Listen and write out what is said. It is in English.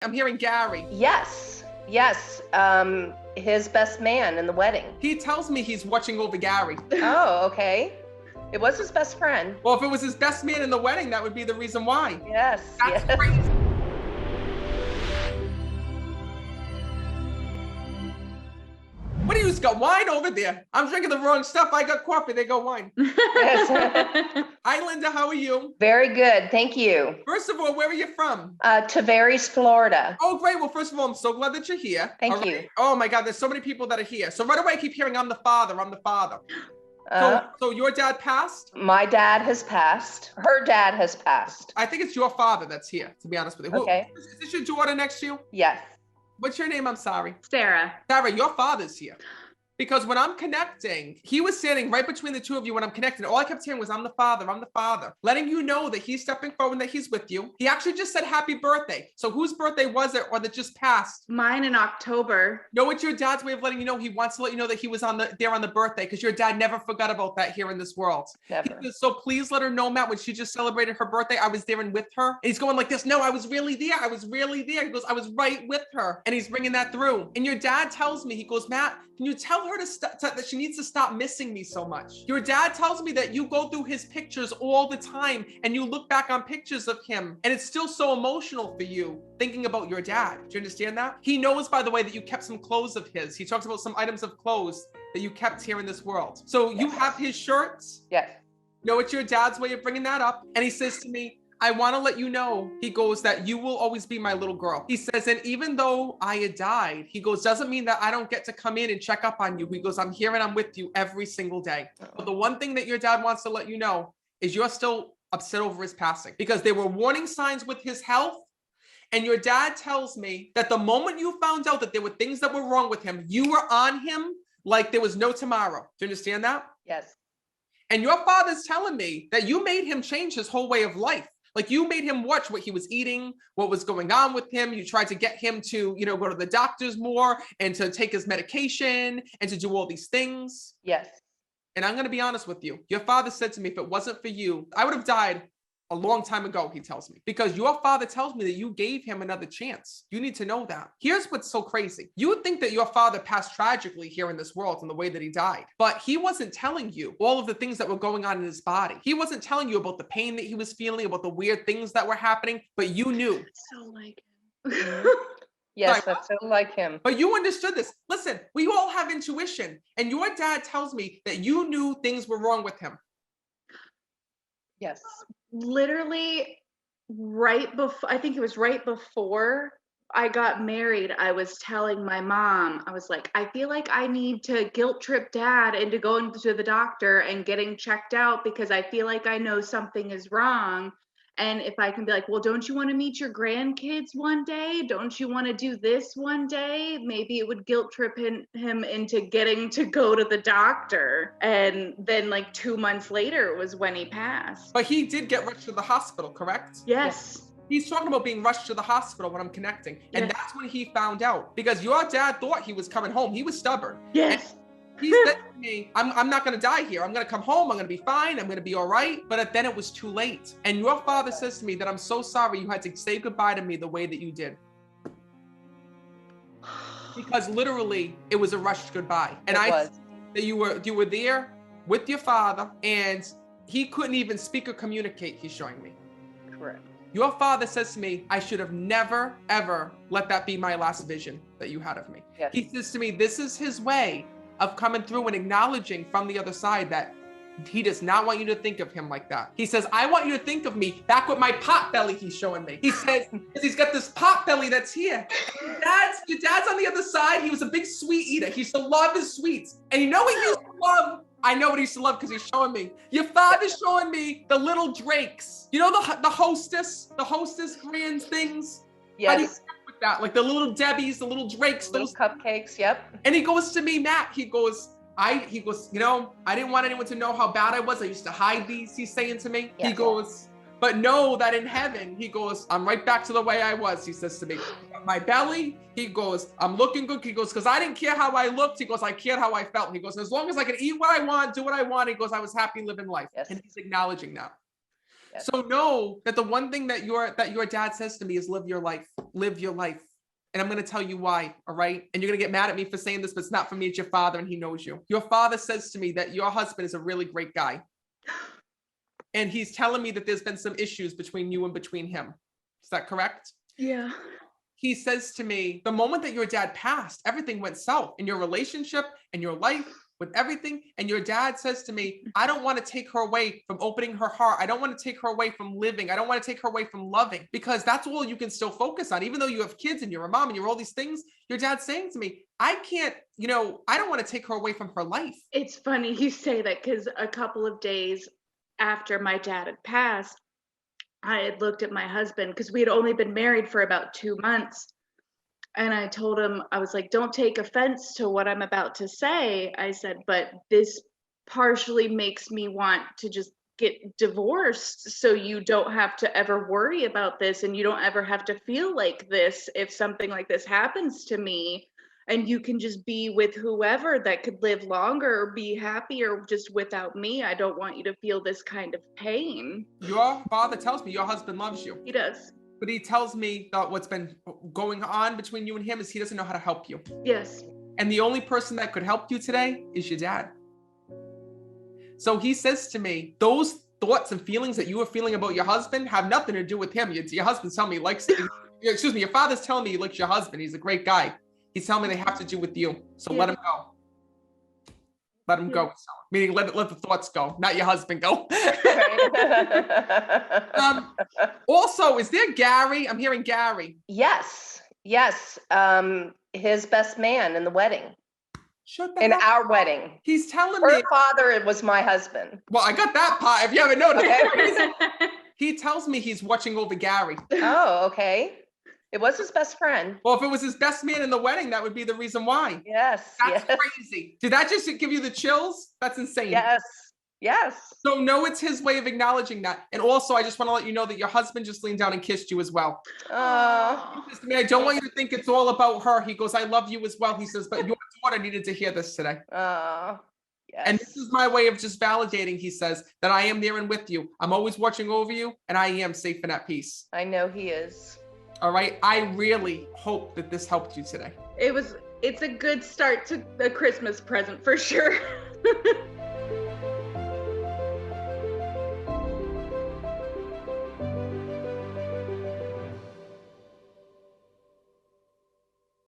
I'm hearing Gary. Yes. His best man in the wedding. He tells me he's watching over Gary. Oh, okay. It was his best friend. Well, if it was his best man in the wedding, that would be the reason why. Yes. That's crazy. What do you got wine over there? I'm drinking the wrong stuff. I got coffee. They got wine. Hi, Linda. How are you? Very good. Thank you. First of all, where are you from? Tavares, Florida. Oh, great. Well, first of all, I'm so glad that you're here. Thank you. Oh my God, there's so many people that are here. So right away, I keep hearing, I'm the father. I'm the father. So your dad passed? My dad has passed. Her dad has passed. I think it's your father that's here, to be honest with you. Okay. Is this your daughter next to you? Yes. What's your name? I'm sorry. Sarah. Sarah, your father's here. Because when I'm connecting, he was standing right between the two of you when I'm connecting. All I kept hearing was, I'm the father, letting you know that he's stepping forward, that he's with you. He actually just said happy birthday. So whose birthday was it, or that just passed? Mine in October. Know what your dad's way of letting you know? He wants to let you know that he was there on the birthday, because your dad never forgot about that here in this world. Never. So please let her know, Matt, when she just celebrated her birthday, I was there and with her. And he's going like this, no, I was really there. I was really there. He goes, I was right with her. And he's bringing that through. And your dad tells me, he goes, Matt, can you tell her that she needs to stop missing me so much? Your dad tells me that you go through his pictures all the time and you look back on pictures of him and it's still so emotional for you thinking about your dad. Do you understand that? He knows, by the way, that you kept some clothes of his. He talks about some items of clothes that you kept here in this world. So you have his shirts? Yes. Know it's your dad's way of bringing that up. And he says to me, I want to let you know, he goes, that you will always be my little girl. He says, and even though I had died, he goes, doesn't mean that I don't get to come in and check up on you. He goes, I'm here and I'm with you every single day. But the one thing that your dad wants to let you know is you're still upset over his passing, because there were warning signs with his health. And your dad tells me that the moment you found out that there were things that were wrong with him, you were on him like there was no tomorrow. Do you understand that? Yes. And your father's telling me that you made him change his whole way of life. Like you made him watch what he was eating, what was going on with him. You tried to get him to, go to the doctors more and to take his medication and to do all these things. Yes. And I'm going to be honest with you. Your father said to me, if it wasn't for you, I would have died a long time ago, he tells me, because your father tells me that you gave him another chance. You need to know that. Here's what's so crazy. You would think that your father passed tragically here in this world in the way that he died, but he wasn't telling you all of the things that were going on in his body. He wasn't telling you about the pain that he was feeling, about the weird things that were happening, but you knew. So like him. Yes, that's so like him. But you understood this. Listen, we all have intuition, and your dad tells me that you knew things were wrong with him. Yes. Literally right before, I think it was right before I got married, I was telling my mom, I was like, I feel like I need to guilt trip dad into going to the doctor and getting checked out, because I feel like I know something is wrong. And if I can be like, well, don't you want to meet your grandkids one day? Don't you want to do this one day? Maybe it would guilt trip him into getting to go to the doctor. And then like 2 months later was when he passed. But he did get rushed to the hospital, correct? Yes. He's talking about being rushed to the hospital when I'm connecting. And Yes. that's when he found out, because your dad thought he was coming home. He was stubborn. Yes. He said to me, I'm not going to die here. I'm going to come home. I'm going to be fine. I'm going to be all right. But then it was too late. And your father says to me that I'm so sorry you had to say goodbye to me the way that you did. Because literally it was a rushed goodbye. And that you were there with your father and he couldn't even speak or communicate, he's showing me. Correct. Your father says to me, I should have never, ever let that be my last vision that you had of me. Yes. He says to me, this is his way of coming through and acknowledging from the other side that he does not want you to think of him like that. He says, I want you to think of me back with my pot belly, he's showing me. He says, because he's got this pot belly that's here. Your dad's on the other side. He was a big sweet eater. He used to love his sweets. And you know what he used to love? I know what he used to love because he's showing me. Your father's showing me the little drakes. You know the hostess grand things? Yes. How do you work with that? Like the little Debbies, the little Drakes, Little those cupcakes. Yep. And he goes to me, Matt, he goes, I didn't want anyone to know how bad I was. I used to hide these, he's saying to me. Yes. He goes, but know that in heaven, he goes, I'm right back to the way I was, he says to me. My belly, he goes, I'm looking good. He goes, because I didn't care how I looked. He goes, I cared how I felt. He goes, as long as I could eat what I want, do what I want. He goes, I was happy living life. Yes. And he's acknowledging that. So know that the one thing that your dad says to me is live your life. Live your life. And I'm going to tell you why, all right? And you're going to get mad at me for saying this, but it's not for me, it's your father, and he knows you. Your father says to me that your husband is a really great guy. And he's telling me that there's been some issues between you and between him. Is that correct? Yeah. He says to me, the moment that your dad passed, everything went south in your relationship and your life with everything. And your dad says to me, I don't want to take her away from opening her heart. I don't want to take her away from living. I don't want to take her away from loving, because that's all you can still focus on. Even though you have kids and you're a mom and you're all these things, your dad's saying to me, I can't, I don't want to take her away from her life. It's funny you say that, because a couple of days after my dad had passed, I had looked at my husband, because we had only been married for about 2 months. And I told him, I was like, don't take offense to what I'm about to say. I said, but this partially makes me want to just get divorced, so you don't have to ever worry about this, and you don't ever have to feel like this if something like this happens to me. And you can just be with whoever that could live longer or be happier just without me. I don't want you to feel this kind of pain. Your father tells me your husband loves you. He does. But he tells me that what's been going on between you and him is he doesn't know how to help you. Yes. And the only person that could help you today is your dad. So he says to me, those thoughts and feelings that you were feeling about your husband have nothing to do with him. Your husband's telling me he likes, excuse me, your father's telling me he likes your husband. He's a great guy. He's telling me they have to do with you. So let him go. Let him go. Meaning let the thoughts go, not your husband go. Also, is there Gary? I'm hearing Gary. Yes. His best man in the wedding. In our wedding. He's telling me. Her father was my husband. Well, I got that part, if you haven't noticed. Okay. He tells me he's watching over Gary. Oh, okay. It was his best friend. Well, if it was his best man in the wedding, that would be the reason why. Yes. That's crazy. Did that just give you the chills? That's insane. Yes. So no, it's his way of acknowledging that. And also, I just want to let you know that your husband just leaned down and kissed you as well. Oh. He says to me, I don't want you to think it's all about her. He goes, I love you as well. He says, but your daughter needed to hear this today. Oh. Yes. And this is my way of just validating, he says, that I am there and with you. I'm always watching over you, and I am safe and at peace. I know he is. All right. I really hope that this helped you today. It's a good start to a Christmas present for sure.